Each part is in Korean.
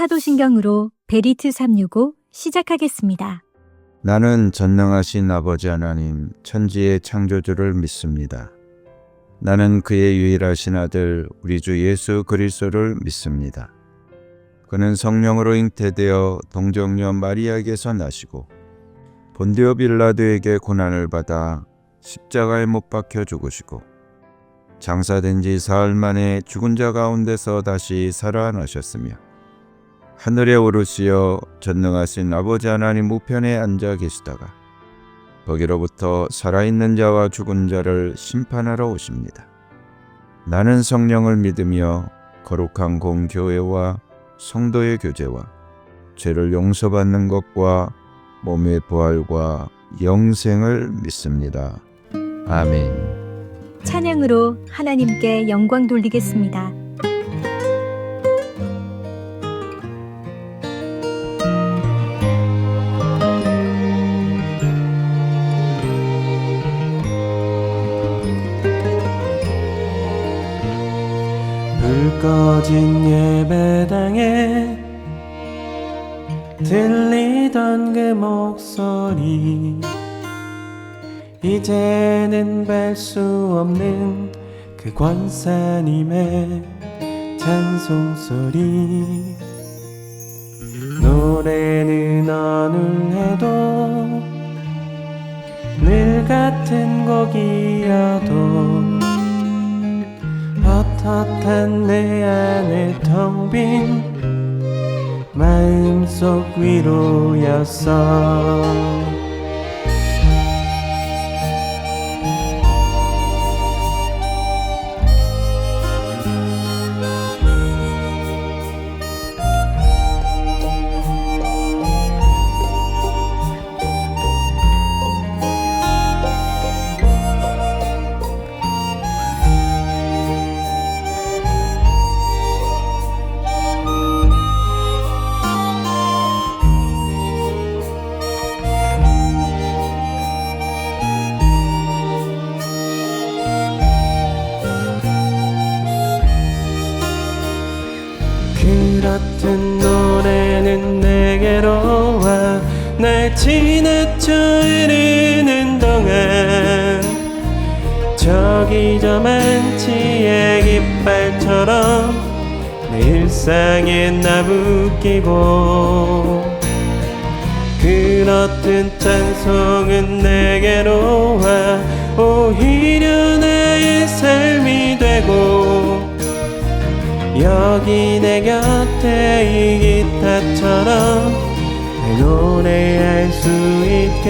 사도신경으로 베리트 365 시작하겠습니다. 나는 전능하신 아버지 하나님 천지의 창조주를 믿습니다. 나는 그의 유일하신 아들 우리 주 예수 그리스도를 믿습니다. 그는 성령으로 잉태되어 동정녀 마리아에게서 나시고 본디오 빌라도에게 고난을 받아 십자가에 못 박혀 죽으시고 장사된 지 사흘 만에 죽은 자 가운데서 다시 살아나셨으며 하늘에 오르시어 전능하신 아버지 하나님 우편에 앉아 계시다가 거기로부터 살아있는 자와 죽은 자를 심판하러 오십니다. 나는 성령을 믿으며 거룩한 공교회와 성도의 교제와 죄를 용서받는 것과 몸의 부활과 영생을 믿습니다. 아멘. 찬양으로 하나님께 영광 돌리겠습니다. 불 꺼진 예배당에 들리던 그 목소리, 이제는 뵐 수 없는 그 권사님의 찬송소리. 노래는 어눌해도 늘 같은 곡이어도 헛헛한 내 안에 텅 빈 마음속 위로였어. 그렇듯 노래는 내게로 와 날 지나쳐 흐르는 동안 저기 저만치의 깃발처럼 내 일상에 나부끼고, 그렇듯 찬송은 내게로 와 오히려 나의 삶이 되고, 여기 내 곁에 이 기타처럼 내 노래할 수 있게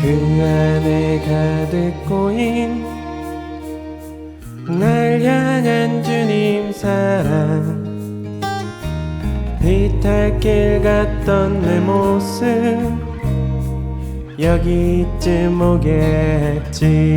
그 안에 가득 고인 날 향한 주님 사랑, 비탈길 갔던 내 모습 여기쯤 오겠지.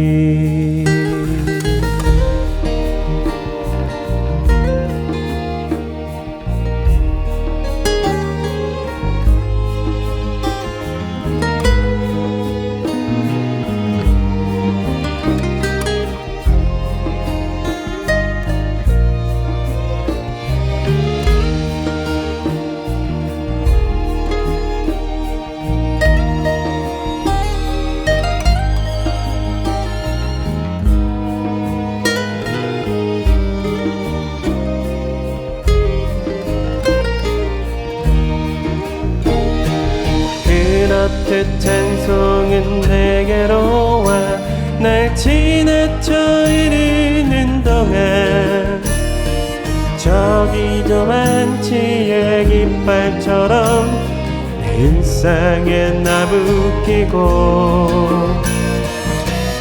그렇듯 찬송은 내게로 와 날 지나쳐 흐르는 동안 저기 저만치의 깃발처럼 내 일상에 나부끼고,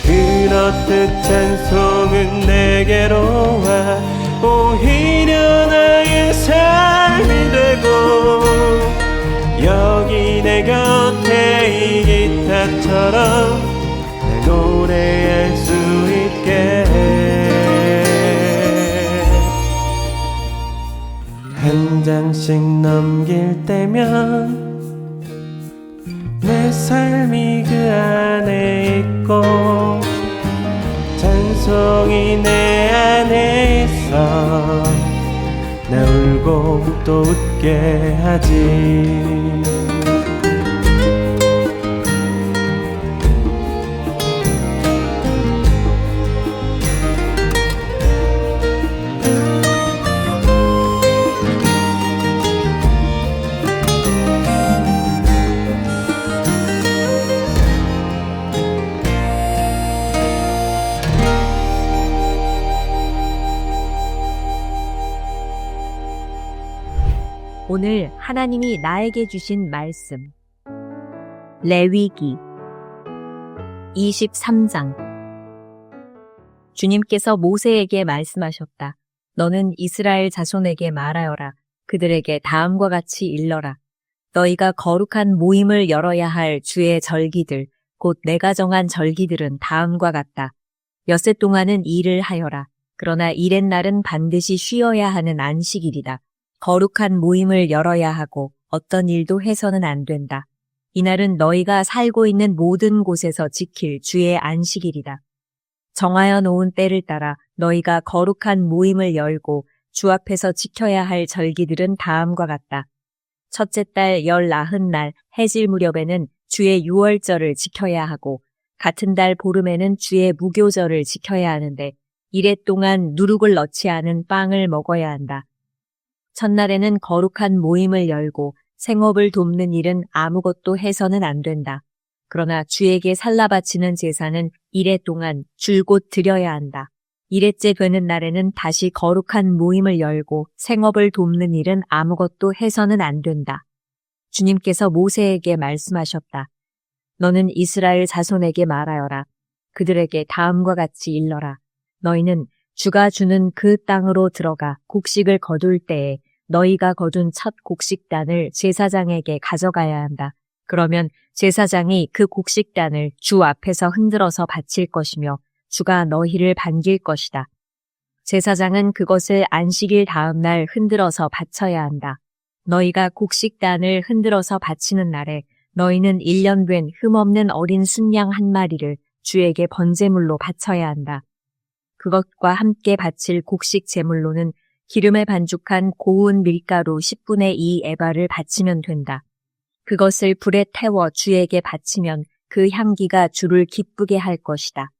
그렇듯 찬송은 내게로 와 오히려 나의 삶이 되고, 여기 내 곁에 이 기타처럼 내 노래할 수 있게 한 장씩 넘길 때면 내 삶이 그 안에 있고 찬송이 내 안에 나 울고 또 웃게 하지. 오늘 하나님이 나에게 주신 말씀. 레위기 23장. 주님께서 모세에게 말씀하셨다. 너는 이스라엘 자손에게 말하여라. 그들에게 다음과 같이 일러라. 너희가 거룩한 모임을 열어야 할 주의 절기들, 곧 내가 정한 절기들은 다음과 같다. 엿새 동안은 일을 하여라. 그러나 일의 날은 반드시 쉬어야 하는 안식일이다. 거룩한 모임을 열어야 하고 어떤 일도 해서는 안 된다. 이날은 너희가 살고 있는 모든 곳에서 지킬 주의 안식일이다. 정하여 놓은 때를 따라 너희가 거룩한 모임을 열고 주 앞에서 지켜야 할 절기들은 다음과 같다. 첫째 달 19날 해질 무렵에는 주의 유월절을 지켜야 하고 같은 달 보름에는 주의 무교절을 지켜야 하는데 이래 동안 누룩을 넣지 않은 빵을 먹어야 한다. 첫날에는 거룩한 모임을 열고 생업을 돕는 일은 아무것도 해서는 안 된다. 그러나 주에게 살라 바치는 제사는 이래 동안 줄곧 드려야 한다. 이래째 되는 날에는 다시 거룩한 모임을 열고 생업을 돕는 일은 아무것도 해서는 안 된다. 주님께서 모세에게 말씀하셨다. 너는 이스라엘 자손에게 말하여라. 그들에게 다음과 같이 일러라. 너희는 주가 주는 그 땅으로 들어가 곡식을 거둘 때에 너희가 거둔 첫 곡식단을 제사장에게 가져가야 한다. 그러면 제사장이 그 곡식단을 주 앞에서 흔들어서 바칠 것이며 주가 너희를 반길 것이다. 제사장은 그것을 안식일 다음 날 흔들어서 바쳐야 한다. 너희가 곡식단을 흔들어서 바치는 날에 너희는 1년 된 흠없는 어린 순양 한 마리를 주에게 번제물로 바쳐야 한다. 그것과 함께 바칠 곡식 제물로는 기름에 반죽한 고운 밀가루 10분의 2 에바를 바치면 된다. 그것을 불에 태워 주에게 바치면 그 향기가 주를 기쁘게 할 것이다.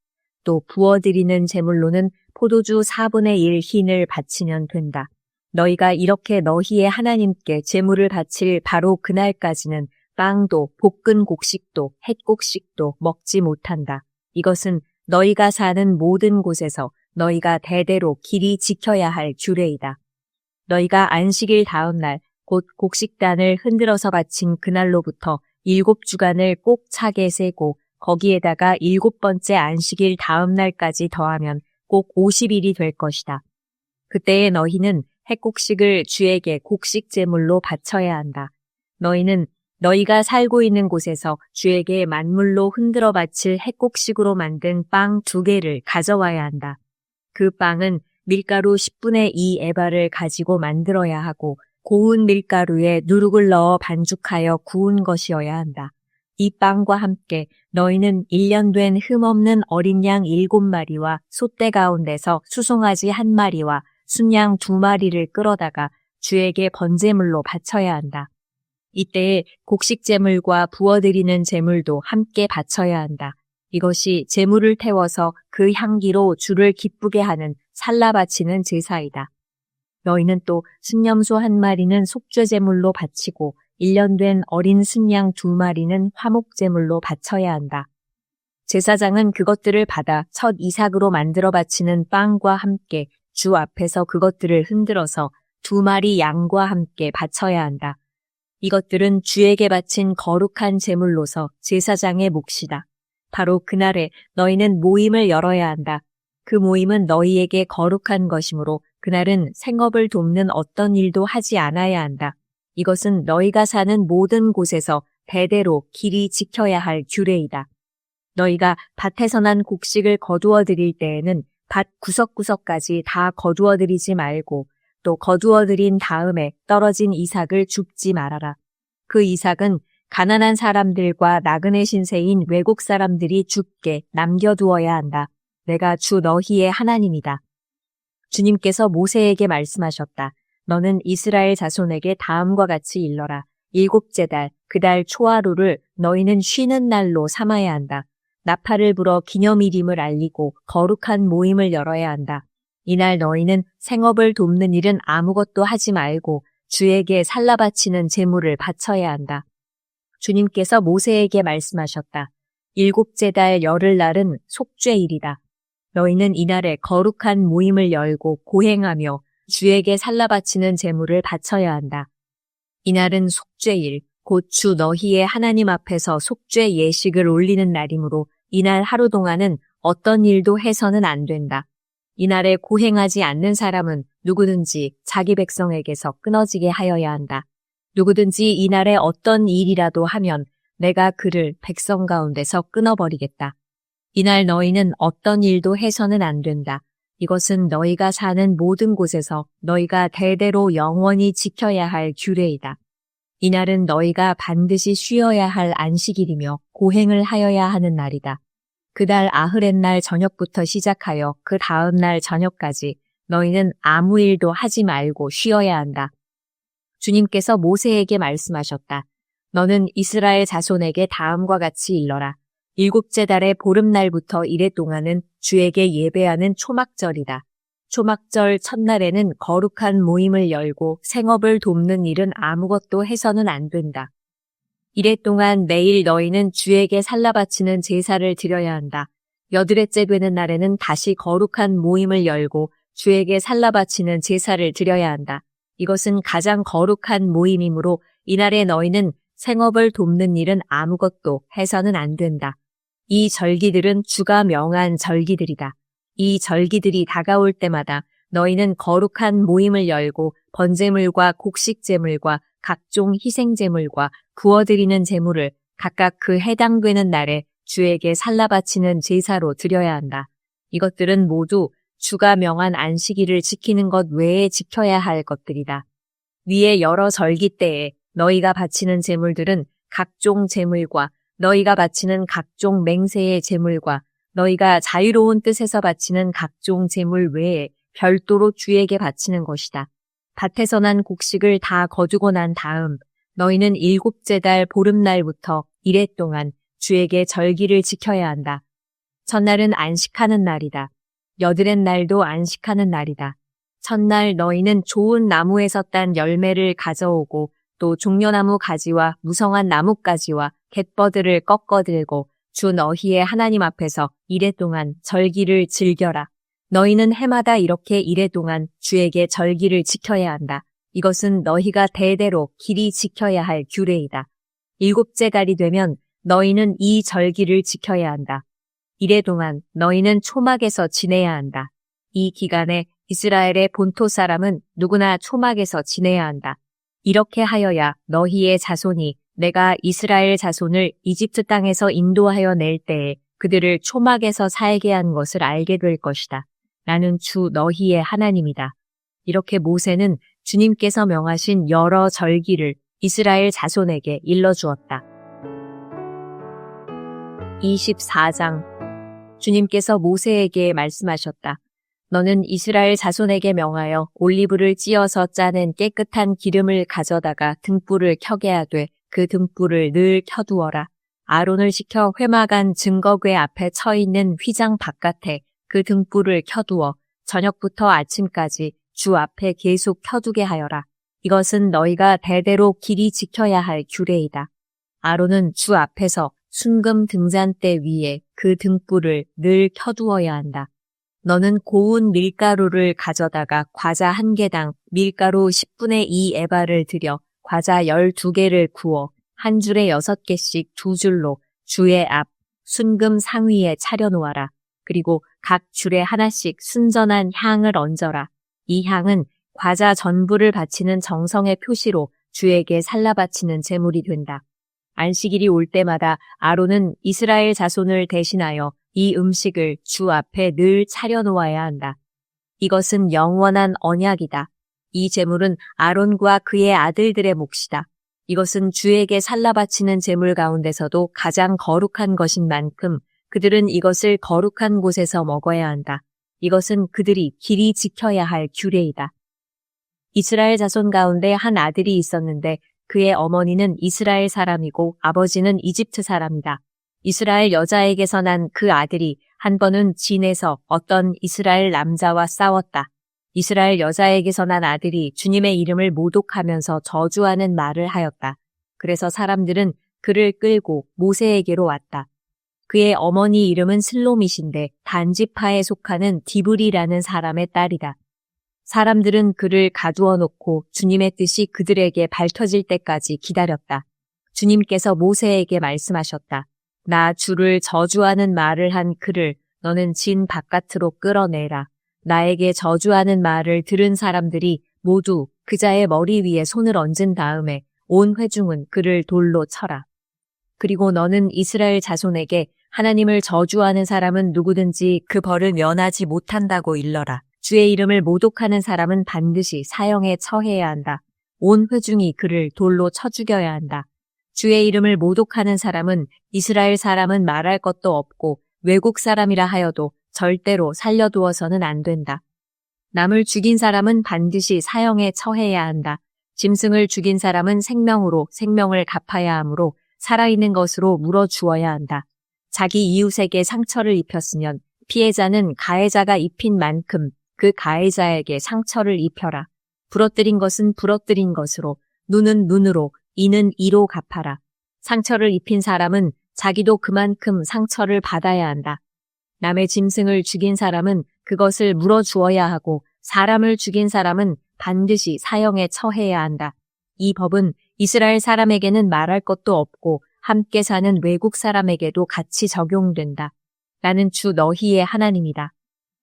또 부어드리는 제물로는 포도주 4분의 1 흰을 바치면 된다. 너희가 이렇게 너희의 하나님께 제물을 바칠 바로 그날까지는 빵도 볶은 곡식도 햇곡식도 먹지 못한다. 이것은 너희가 사는 모든 곳에서 너희가 대대로 길이 지켜야 할 규례이다. 너희가 안식일 다음 날 곧 곡식단을 흔들어서 바친 그날로부터 7주간을 꼭 차게 세고 거기에다가 7번째 안식일 다음 날까지 더하면 꼭 50일이 될 것이다. 그때에 너희는 햇곡식을 주에게 곡식 제물로 바쳐야 한다. 너희는 너희가 살고 있는 곳에서 주에게 만물로 흔들어 바칠 햇곡식으로 만든 빵 2개를 가져와야 한다. 그 빵은 밀가루 10분의 2 에바를 가지고 만들어야 하고 고운 밀가루에 누룩을 넣어 반죽하여 구운 것이어야 한다. 이 빵과 함께 너희는 1년 된 흠없는 어린 양 7마리와 소떼 가운데서 수송아지 1마리와 순양 2마리를 끌어다가 주에게 번제물로 바쳐야 한다. 이때에 곡식제물과 부어드리는 제물도 함께 바쳐야 한다. 이것이 제물을 태워서 그 향기로 주를 기쁘게 하는 살라 바치는 제사이다. 너희는 또 순염소 1마리는 속죄제물로 바치고 1년 된 어린 순양 2마리는 화목제물로 바쳐야 한다. 제사장은 그것들을 받아 첫 이삭으로 만들어 바치는 빵과 함께 주 앞에서 그것들을 흔들어서 2마리 양과 함께 바쳐야 한다. 이것들은 주에게 바친 거룩한 제물로서 제사장의 몫이다. 바로 그날에 너희는 모임을 열어야 한다. 그 모임은 너희에게 거룩한 것이므로 그날은 생업을 돕는 어떤 일도 하지 않아야 한다. 이것은 너희가 사는 모든 곳에서 대대로 길이 지켜야 할 규례이다. 너희가 밭에서 난 곡식을 거두어 드릴 때에는 밭 구석구석까지 다 거두어 드리지 말고 또 거두어 드린 다음에 떨어진 이삭을 줍지 말아라. 그 이삭은 가난한 사람들과 나그네 신세인 외국 사람들이 줍게 남겨두어야 한다. 내가 주 너희의 하나님이다. 주님께서 모세에게 말씀하셨다. 너는 이스라엘 자손에게 다음과 같이 일러라. 7째 달, 그 달 초하루를 너희는 쉬는 날로 삼아야 한다. 나팔을 불어 기념일임을 알리고 거룩한 모임을 열어야 한다. 이날 너희는 생업을 돕는 일은 아무것도 하지 말고 주에게 살라바치는 제물을 바쳐야 한다. 주님께서 모세에게 말씀하셨다. 7째 달 열흘날은 속죄일이다. 너희는 이날에 거룩한 모임을 열고 고행하며 주에게 살라바치는 제물을 바쳐야 한다. 이날은 속죄일, 곧 주 너희의 하나님 앞에서 속죄 예식을 올리는 날이므로 이날 하루 동안은 어떤 일도 해서는 안 된다. 이날에 고행하지 않는 사람은 누구든지 자기 백성에게서 끊어지게 하여야 한다. 누구든지 이날에 어떤 일이라도 하면 내가 그를 백성 가운데서 끊어버리겠다. 이날 너희는 어떤 일도 해서는 안 된다. 이것은 너희가 사는 모든 곳에서 너희가 대대로 영원히 지켜야 할 규례이다. 이날은 너희가 반드시 쉬어야 할 안식일이며 고행을 하여야 하는 날이다. 그달 아흐렛날 저녁부터 시작하여 그 다음 날 저녁까지 너희는 아무 일도 하지 말고 쉬어야 한다. 주님께서 모세에게 말씀하셨다. 너는 이스라엘 자손에게 다음과 같이 일러라. 7째 달의 보름날부터 이래 동안은 주에게 예배하는 초막절이다. 초막절 첫날에는 거룩한 모임을 열고 생업을 돕는 일은 아무것도 해서는 안 된다. 이래 동안 매일 너희는 주에게 살라바치는 제사를 드려야 한다. 8일째 되는 날에는 다시 거룩한 모임을 열고 주에게 살라바치는 제사를 드려야 한다. 이것은 가장 거룩한 모임이므로 이날에 너희는 생업을 돕는 일은 아무것도 해서는 안 된다. 이 절기들은 주가 명한 절기들이다. 이 절기들이 다가올 때마다 너희는 거룩한 모임을 열고 번제물과 곡식제물과 각종 희생제물과 구워드리는 제물을 각각 그 해당되는 날에 주에게 살라바치는 제사로 드려야 한다. 이것들은 모두 주가 명한 안식일을 지키는 것 외에 지켜야 할 것들이다. 위의 여러 절기 때에 너희가 바치는 제물들은 각종 제물과 너희가 바치는 각종 맹세의 제물과 너희가 자유로운 뜻에서 바치는 각종 제물 외에 별도로 주에게 바치는 것이다. 밭에서 난 곡식을 다 거두고 난 다음 너희는 7째 달 보름날부터 이래 동안 주에게 절기를 지켜야 한다. 첫날은 안식하는 날이다. 8의 날도 안식하는 날이다. 첫날 너희는 좋은 나무에서 딴 열매를 가져오고 또 종려나무 가지와 무성한 나뭇가지와 갯버들을 꺾어 들고 주 너희의 하나님 앞에서 이래 동안 절기를 즐겨라. 너희는 해마다 이렇게 이래 동안 주에게 절기를 지켜야 한다. 이것은 너희가 대대로 길이 지켜야 할 규례이다. 7째 달이 되면 너희는 이 절기를 지켜야 한다. 이래 동안 너희는 초막에서 지내야 한다. 이 기간에 이스라엘의 본토 사람은 누구나 초막에서 지내야 한다. 이렇게 하여야 너희의 자손이 내가 이스라엘 자손을 이집트 땅에서 인도하여 낼 때에 그들을 초막에서 살게 한 것을 알게 될 것이다. 나는 주 너희의 하나님이다. 이렇게 모세는 주님께서 명하신 여러 절기를 이스라엘 자손에게 일러주었다. 24장 주님께서 모세에게 말씀하셨다. 너는 이스라엘 자손에게 명하여 올리브를 찧어서 짜낸 깨끗한 기름을 가져다가 등불을 켜게 하되 그 등불을 늘 켜두어라. 아론을 시켜 회막안 증거궤 앞에 쳐 있는 휘장 바깥에 그 등불을 켜두어 저녁부터 아침까지 주 앞에 계속 켜두게 하여라. 이것은 너희가 대대로 길이 지켜야 할 규례이다. 아론은 주 앞에서 순금 등잔대 위에 그 등불을 늘 켜두어야 한다. 너는 고운 밀가루를 가져다가 과자 1개당 밀가루 10분의 2 에바를 들여 과자 12개를 구워 한 줄에 6개씩 2줄로 주의 앞 순금 상위에 차려놓아라. 그리고 각 줄에 하나씩 순전한 향을 얹어라. 이 향은 과자 전부를 바치는 정성의 표시로 주에게 살라바치는 제물이 된다. 안식일이 올 때마다 아론은 이스라엘 자손을 대신하여 이 음식을 주 앞에 늘 차려놓아야 한다. 이것은 영원한 언약이다. 이 제물은 아론과 그의 아들들의 몫이다. 이것은 주에게 살라바치는 제물 가운데서도 가장 거룩한 것인 만큼 그들은 이것을 거룩한 곳에서 먹어야 한다. 이것은 그들이 길이 지켜야 할 규례이다. 이스라엘 자손 가운데 한 아들이 있었는데 그의 어머니는 이스라엘 사람이고 아버지는 이집트 사람이다. 이스라엘 여자에게서 난 그 아들이 한 번은 진에서 어떤 이스라엘 남자와 싸웠다. 이스라엘 여자에게서 난 아들이 주님의 이름을 모독하면서 저주하는 말을 하였다. 그래서 사람들은 그를 끌고 모세에게로 왔다. 그의 어머니 이름은 슬로밋인데 단지파에 속하는 디브리라는 사람의 딸이다. 사람들은 그를 가두어 놓고 주님의 뜻이 그들에게 밝혀질 때까지 기다렸다. 주님께서 모세에게 말씀하셨다. 나 주를 저주하는 말을 한 그를 너는 진 바깥으로 끌어내라. 나에게 저주하는 말을 들은 사람들이 모두 그자의 머리 위에 손을 얹은 다음에 온 회중은 그를 돌로 쳐라. 그리고 너는 이스라엘 자손에게 하나님을 저주하는 사람은 누구든지 그 벌을 면하지 못한다고 일러라. 주의 이름을 모독하는 사람은 반드시 사형에 처해야 한다. 온 회중이 그를 돌로 쳐 죽여야 한다. 주의 이름을 모독하는 사람은 이스라엘 사람은 말할 것도 없고 외국 사람이라 하여도 절대로 살려두어서는 안 된다. 남을 죽인 사람은 반드시 사형에 처해야 한다. 짐승을 죽인 사람은 생명으로 생명을 갚아야 하므로 살아있는 것으로 물어주어야 한다. 자기 이웃에게 상처를 입혔으면 피해자는 가해자가 입힌 만큼 그 가해자에게 상처를 입혀라. 부러뜨린 것은 부러뜨린 것으로, 눈은 눈으로, 이는 이로 갚아라. 상처를 입힌 사람은 자기도 그만큼 상처를 받아야 한다. 남의 짐승을 죽인 사람은 그것을 물어주어야 하고 사람을 죽인 사람은 반드시 사형에 처해야 한다. 이 법은 이스라엘 사람에게는 말할 것도 없고 함께 사는 외국 사람에게도 같이 적용된다. 나는 주 너희의 하나님이다.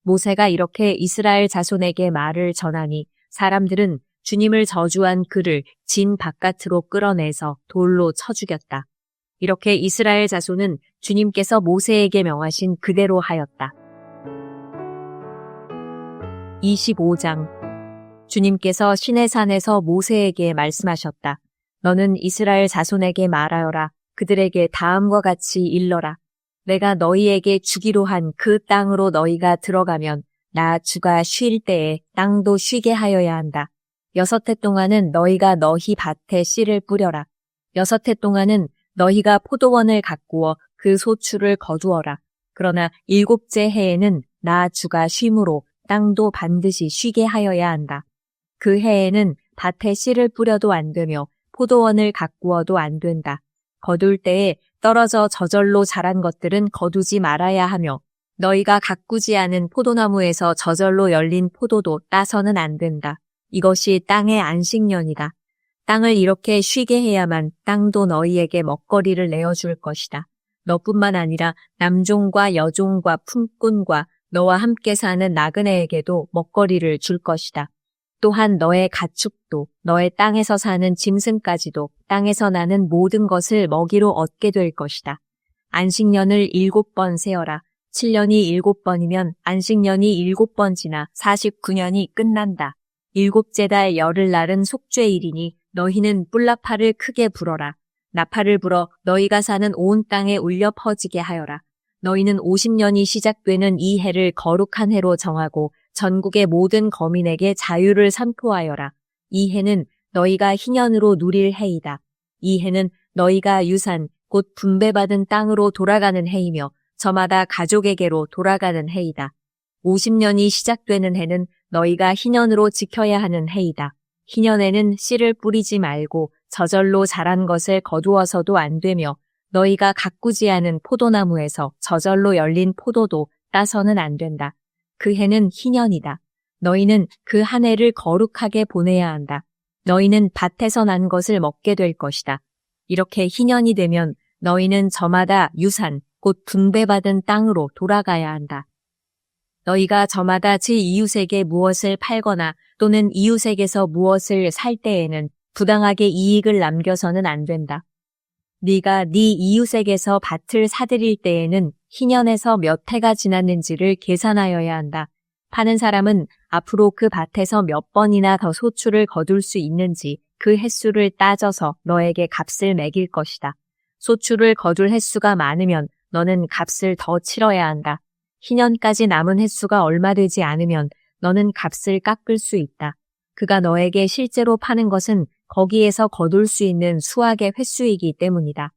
모세가 이렇게 이스라엘 자손에게 말을 전하니 사람들은 주님을 저주한 그를 진 바깥으로 끌어내서 돌로 쳐 죽였다. 이렇게 이스라엘 자손은 주님께서 모세에게 명하신 그대로 하였다. 25장 주님께서 시내산에서 모세에게 말씀하셨다. 너는 이스라엘 자손에게 말하여라. 그들에게 다음과 같이 일러라. 내가 너희에게 주기로 한 그 땅으로 너희가 들어가면 나 주가 쉴 때에 땅도 쉬게 하여야 한다. 6해 동안은 너희가 너희 밭에 씨를 뿌려라. 6해 동안은 너희가 포도원을 가꾸어 그 소출을 거두어라. 그러나 7째 해에는 나 주가 쉼으로 땅도 반드시 쉬게 하여야 한다. 그 해에는 밭에 씨를 뿌려도 안 되며 포도원을 가꾸어도 안 된다. 거둘 때에 떨어져 저절로 자란 것들은 거두지 말아야 하며 너희가 가꾸지 않은 포도나무에서 저절로 열린 포도도 따서는 안 된다. 이것이 땅의 안식년이다. 땅을 이렇게 쉬게 해야만 땅도 너희에게 먹거리를 내어줄 것이다. 너뿐만 아니라 남종과 여종과 품꾼과 너와 함께 사는 나그네에게도 먹거리를 줄 것이다. 또한 너의 가축도 너의 땅에서 사는 짐승까지도 땅에서 나는 모든 것을 먹이로 얻게 될 것이다. 안식년을 7번 세어라. 7년이 7번이면 안식년이 7번 지나 49년이 끝난다. 7째 달 열흘날은 속죄일이니 너희는 뿔나팔을 크게 불어라. 나팔을 불어 너희가 사는 온 땅에 울려 퍼지게 하여라. 너희는 50년이 시작되는 이 해를 거룩한 해로 정하고 전국의 모든 거민에게 자유를 선포하여라. 이 해는 너희가 희년으로 누릴 해이다. 이 해는 너희가 유산, 곧 분배받은 땅으로 돌아가는 해이며 저마다 가족에게로 돌아가는 해이다. 50년이 시작되는 해는 너희가 희년으로 지켜야 하는 해이다. 희년에는 씨를 뿌리지 말고 저절로 자란 것을 거두어서도 안 되며 너희가 가꾸지 않은 포도나무에서 저절로 열린 포도도 따서는 안 된다. 그 해는 희년이다. 너희는 그 한 해를 거룩하게 보내야 한다. 너희는 밭에서 난 것을 먹게 될 것이다. 이렇게 희년이 되면 너희는 저마다 유산, 곧 분배받은 땅으로 돌아가야 한다. 너희가 저마다 제 이웃에게 무엇을 팔거나 또는 이웃에게서 무엇을 살 때에는 부당하게 이익을 남겨서는 안 된다. 네가 네 이웃에게서 밭을 사들일 때에는 희년에서 몇 해가 지났는지를 계산하여야 한다. 파는 사람은 앞으로 그 밭에서 몇 번이나 더 소출을 거둘 수 있는지 그 횟수를 따져서 너에게 값을 매길 것이다. 소출을 거둘 횟수가 많으면 너는 값을 더 치러야 한다. 희년까지 남은 횟수가 얼마 되지 않으면 너는 값을 깎을 수 있다. 그가 너에게 실제로 파는 것은 거기에서 거둘 수 있는 수확의 횟수이기 때문이다.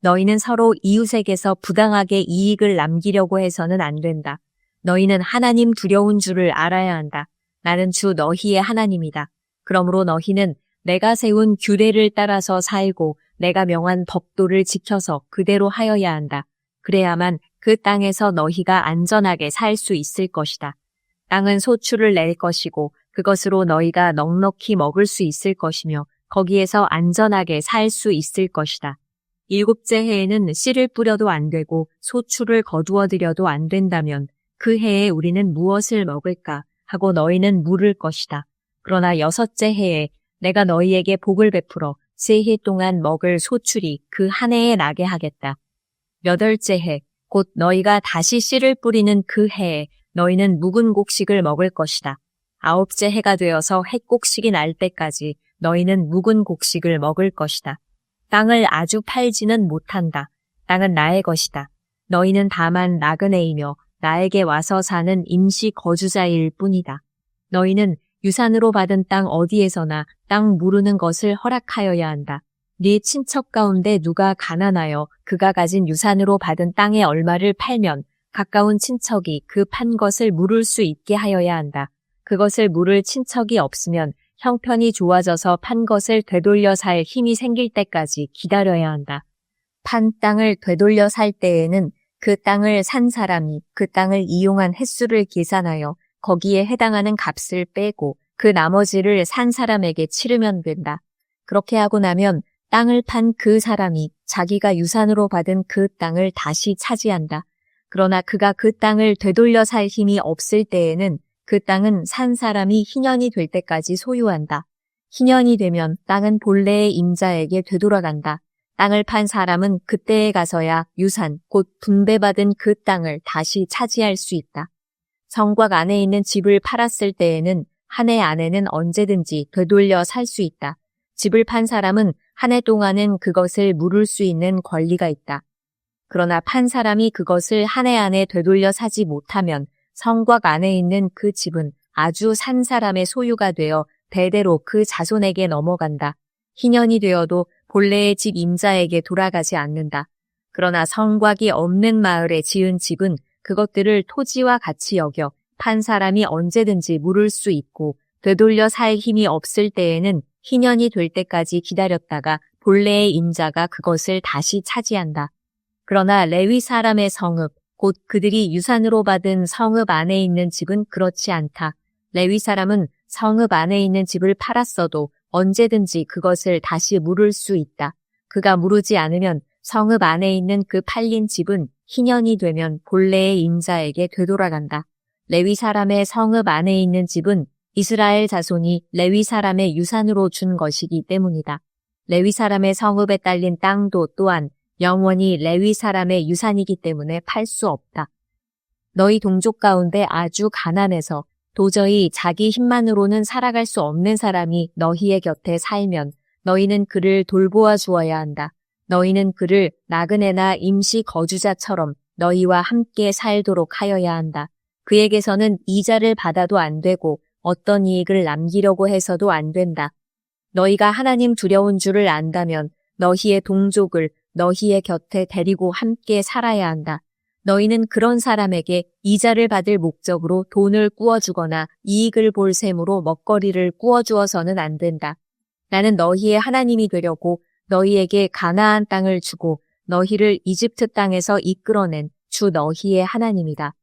너희는 서로 이웃에게서 부당하게 이익을 남기려고 해서는 안 된다. 너희는 하나님 두려운 줄을 알아야 한다. 나는 주 너희의 하나님이다. 그러므로 너희는 내가 세운 규례를 따라서 살고 내가 명한 법도를 지켜서 그대로 하여야 한다. 그래야만 그 땅에서 너희가 안전하게 살 수 있을 것이다. 땅은 소출을 낼 것이고 그것으로 너희가 넉넉히 먹을 수 있을 것이며 거기에서 안전하게 살 수 있을 것이다. 7째 해에는 씨를 뿌려도 안 되고 소출을 거두어 들여도 안 된다면 그 해에 우리는 무엇을 먹을까 하고 너희는 물을 것이다. 그러나 6째 해에 내가 너희에게 복을 베풀어 세 해 동안 먹을 소출이 그 한 해에 나게 하겠다. 8째 해, 곧 너희가 다시 씨를 뿌리는 그 해에 너희는 묵은 곡식을 먹을 것이다. 9째 해가 되어서 햇곡식이 날 때까지 너희는 묵은 곡식을 먹을 것이다. 땅을 아주 팔지는 못한다. 땅은 나의 것이다. 너희는 다만 나그네이며 나에게 와서 사는 임시 거주자일 뿐이다. 너희는 유산으로 받은 땅 어디에서나 땅 무르는 것을 허락하여야 한다. 네 친척 가운데 누가 가난하여 그가 가진 유산으로 받은 땅의 얼마를 팔면 가까운 친척이 그 판 것을 물을 수 있게 하여야 한다. 그것을 물을 친척이 없으면 형편이 좋아져서 판 것을 되돌려 살 힘이 생길 때까지 기다려야 한다. 판 땅을 되돌려 살 때에는 그 땅을 산 사람이 그 땅을 이용한 횟수를 계산하여 거기에 해당하는 값을 빼고 그 나머지를 산 사람에게 치르면 된다. 그렇게 하고 나면 땅을 판 그 사람이 자기가 유산으로 받은 그 땅을 다시 차지한다. 그러나 그가 그 땅을 되돌려 살 힘이 없을 때에는 그 땅은 산 사람이 희년이 될 때까지 소유한다. 희년이 되면 땅은 본래의 임자에게 되돌아간다. 땅을 판 사람은 그때에 가서야 유산, 곧 분배받은 그 땅을 다시 차지할 수 있다. 성곽 안에 있는 집을 팔았을 때에는 한 해 안에는 언제든지 되돌려 살 수 있다. 집을 판 사람은 한 해 동안은 그것을 물을 수 있는 권리가 있다. 그러나 판 사람이 그것을 한 해 안에 되돌려 사지 못하면 성곽 안에 있는 그 집은 아주 산 사람의 소유가 되어 대대로 그 자손에게 넘어간다. 희년이 되어도 본래의 집 임자에게 돌아가지 않는다. 그러나 성곽이 없는 마을에 지은 집은 그것들을 토지와 같이 여겨 판 사람이 언제든지 물을 수 있고 되돌려 살 힘이 없을 때에는 희년이 될 때까지 기다렸다가 본래의 임자가 그것을 다시 차지한다. 그러나 레위 사람의 성읍, 곧 그들이 유산으로 받은 성읍 안에 있는 집은 그렇지 않다. 레위 사람은 성읍 안에 있는 집을 팔았어도 언제든지 그것을 다시 물을 수 있다. 그가 무르지 않으면 성읍 안에 있는 그 팔린 집은 희년이 되면 본래의 임자에게 되돌아간다. 레위 사람의 성읍 안에 있는 집은 이스라엘 자손이 레위 사람의 유산으로 준 것이기 때문이다. 레위 사람의 성읍에 딸린 땅도 또한 영원히 레위 사람의 유산이기 때문에 팔 수 없다. 너희 동족 가운데 아주 가난해서 도저히 자기 힘만으로는 살아갈 수 없는 사람이 너희의 곁에 살면 너희는 그를 돌보아 주어야 한다. 너희는 그를 나그네나 임시 거주자처럼 너희와 함께 살도록 하여야 한다. 그에게서는 이자를 받아도 안 되고 어떤 이익을 남기려고 해서도 안 된다. 너희가 하나님 두려운 줄을 안다면 너희의 동족을 너희의 곁에 데리고 함께 살아야 한다. 너희는 그런 사람에게 이자를 받을 목적으로 돈을 꾸어주거나 이익을 볼 셈으로 먹거리를 꾸어주어서는 안 된다. 나는 너희의 하나님이 되려고 너희에게 가나안 땅을 주고 너희를 이집트 땅에서 이끌어낸 주 너희의 하나님이다.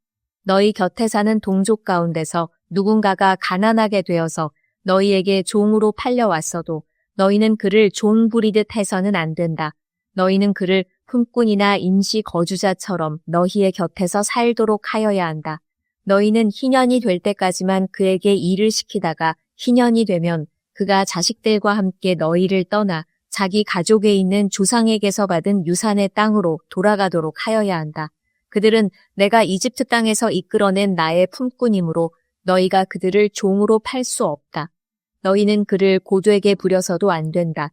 너희 곁에 사는 동족 가운데서 누군가가 가난하게 되어서 너희에게 종으로 팔려왔어도 너희는 그를 종 부리듯 해서는 안 된다. 너희는 그를 품꾼이나 임시 거주자처럼 너희의 곁에서 살도록 하여야 한다. 너희는 희년이 될 때까지만 그에게 일을 시키다가 희년이 되면 그가 자식들과 함께 너희를 떠나 자기 가족에 있는 조상에게서 받은 유산의 땅으로 돌아가도록 하여야 한다. 그들은 내가 이집트 땅에서 이끌어낸 나의 품꾼이므로 너희가 그들을 종으로 팔 수 없다. 너희는 그를 고되게 부려서도 안 된다.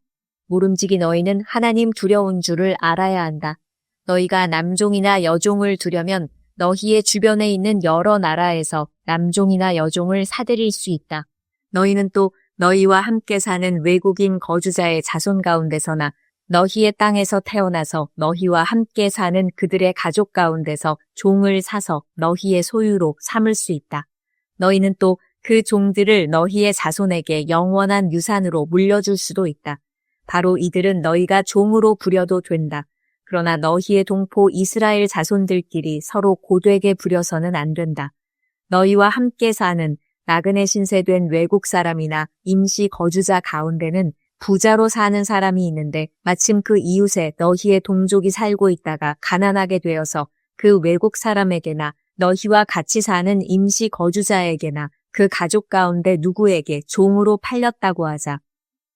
모름지기 너희는 하나님 두려운 줄을 알아야 한다. 너희가 남종이나 여종을 두려면 너희의 주변에 있는 여러 나라에서 남종이나 여종을 사들일 수 있다. 너희는 또 너희와 함께 사는 외국인 거주자의 자손 가운데서나 너희의 땅에서 태어나서 너희와 함께 사는 그들의 가족 가운데서 종을 사서 너희의 소유로 삼을 수 있다. 너희는 또 그 종들을 너희의 자손에게 영원한 유산으로 물려줄 수도 있다. 바로 이들은 너희가 종으로 부려도 된다. 그러나 너희의 동포 이스라엘 자손들끼리 서로 고되게 부려서는 안 된다. 너희와 함께 사는 나그네 신세된 외국 사람이나 임시 거주자 가운데는 부자로 사는 사람이 있는데 마침 그 이웃에 너희의 동족이 살고 있다가 가난하게 되어서 그 외국 사람에게나 너희와 같이 사는 임시 거주자에게나 그 가족 가운데 누구에게 종으로 팔렸다고 하자.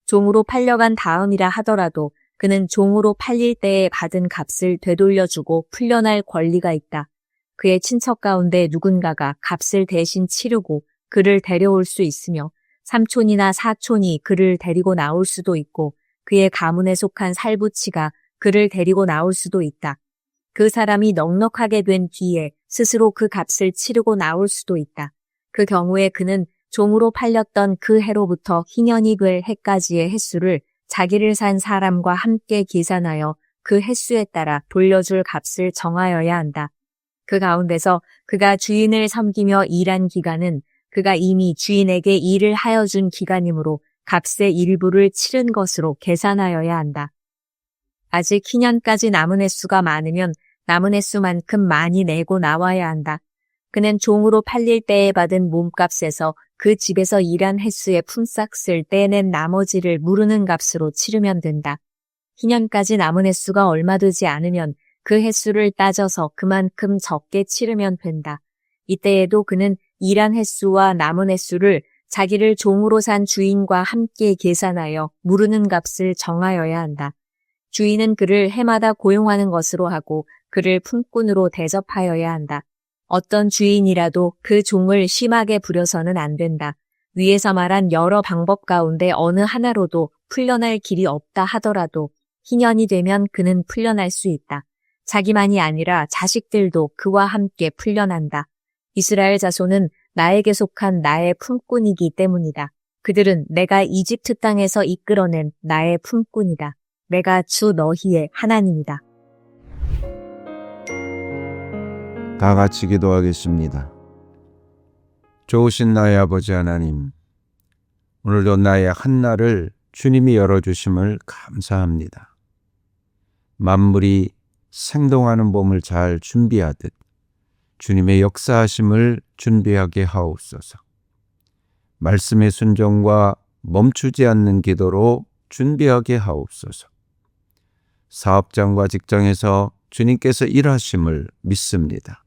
종으로 팔려간 다음이라 하더라도 그는 종으로 팔릴 때에 받은 값을 되돌려주고 풀려날 권리가 있다. 그의 친척 가운데 누군가가 값을 대신 치르고 그를 데려올 수 있으며 삼촌이나 사촌이 그를 데리고 나올 수도 있고 그의 가문에 속한 살부치가 그를 데리고 나올 수도 있다. 그 사람이 넉넉하게 된 뒤에 스스로 그 값을 치르고 나올 수도 있다. 그 경우에 그는 종으로 팔렸던 그 해로부터 희년이 될 해까지의 횟수를 자기를 산 사람과 함께 계산하여 그 횟수에 따라 돌려줄 값을 정하여야 한다. 그 가운데서 그가 주인을 섬기며 일한 기간은 그가 이미 주인에게 일을 하여 준 기간이므로 값의 일부를 치른 것으로 계산하여야 한다. 아직 희년까지 남은 횟수가 많으면 남은 횟수만큼 많이 내고 나와야 한다. 그는 종으로 팔릴 때에 받은 몸값에서 그 집에서 일한 횟수의 품삯을 떼낸 나머지를 무르는 값으로 치르면 된다. 희년까지 남은 횟수가 얼마 되지 않으면 그 횟수를 따져서 그만큼 적게 치르면 된다. 이때에도 그는 일한 횟수와 남은 횟수를 자기를 종으로 산 주인과 함께 계산하여 무르는 값을 정하여야 한다. 주인은 그를 해마다 고용하는 것으로 하고 그를 품꾼으로 대접하여야 한다. 어떤 주인이라도 그 종을 심하게 부려서는 안 된다. 위에서 말한 여러 방법 가운데 어느 하나로도 풀려날 길이 없다 하더라도 희년이 되면 그는 풀려날 수 있다. 자기만이 아니라 자식들도 그와 함께 풀려난다. 이스라엘 자손은 나에게 속한 나의 품꾼이기 때문이다. 그들은 내가 이집트 땅에서 이끌어낸 나의 품꾼이다. 내가 주 너희의 하나님이다. 다 같이 기도하겠습니다. 좋으신 나의 아버지 하나님, 오늘도 나의 한날을 주님이 열어주심을 감사합니다. 만물이 생동하는 봄을 잘 준비하듯 주님의 역사하심을 준비하게 하옵소서. 말씀의 순종과 멈추지 않는 기도로 준비하게 하옵소서. 사업장과 직장에서 주님께서 일하심을 믿습니다.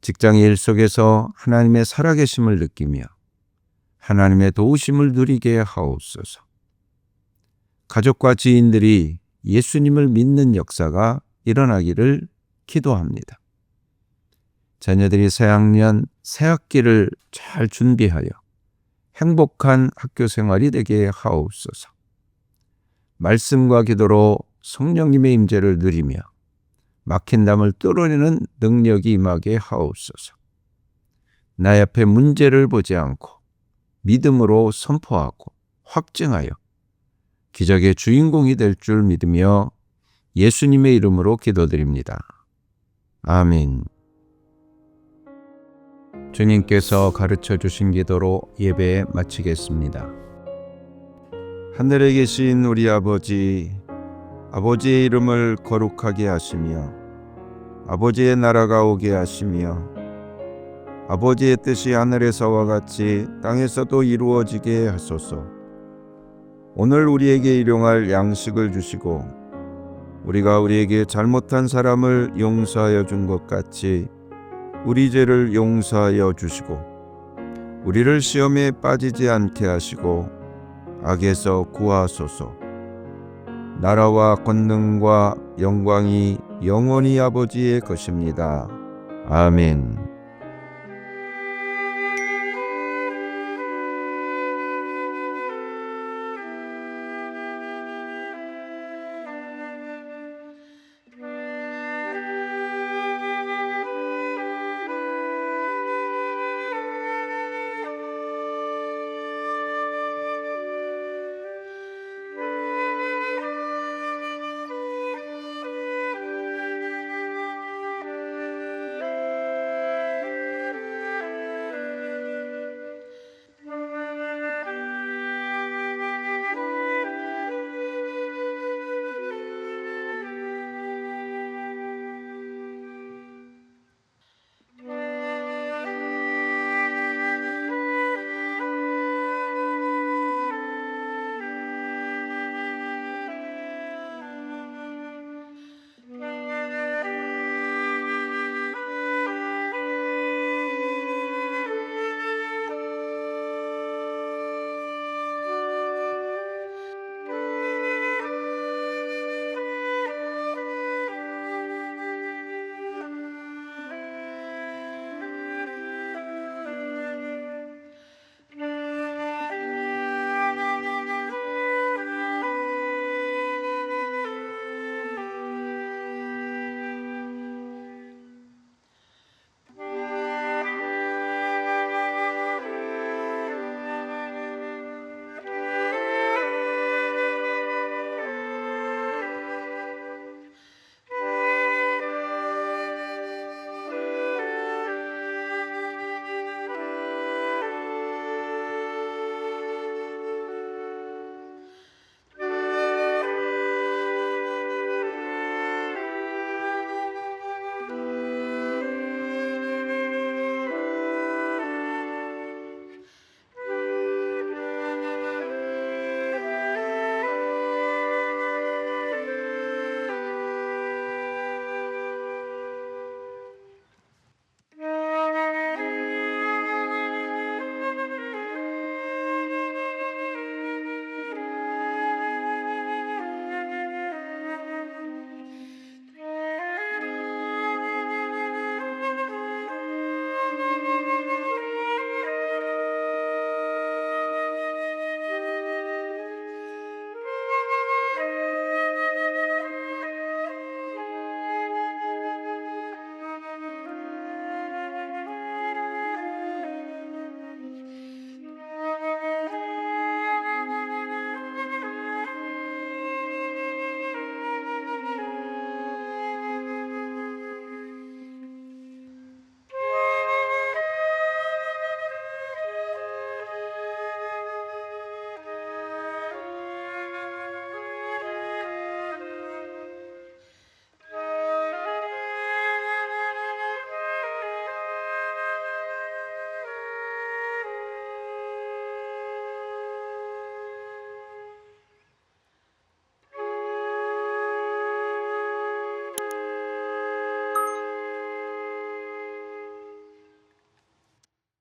직장의 일 속에서 하나님의 살아계심을 느끼며 하나님의 도우심을 누리게 하옵소서. 가족과 지인들이 예수님을 믿는 역사가 일어나기를 기도합니다. 자녀들이 새학년, 새학기를 잘 준비하여 행복한 학교 생활이 되게 하옵소서. 말씀과 기도로 성령님의 임재를 누리며 막힌 담을 뚫어내는 능력이 임하게 하옵소서. 나 앞에 문제를 보지 않고 믿음으로 선포하고 확증하여 기적의 주인공이 될 줄 믿으며 예수님의 이름으로 기도드립니다. 아멘. 주님께서 가르쳐 주신 기도로 예배 마치겠습니다. 하늘에 계신 우리 아버지, 아버지의 이름을 거룩하게 하시며 아버지의 나라가 오게 하시며 아버지의 뜻이 하늘에서와 같이 땅에서도 이루어지게 하소서. 오늘 우리에게 일용할 양식을 주시고 우리가 우리에게 잘못한 사람을 용서하여 준 것 같이 우리 죄를 용서하여 주시고 우리를 시험에 빠지지 않게 하시고 악에서 구하소서. 나라와 권능과 영광이 영원히 아버지의 것입니다. 아멘.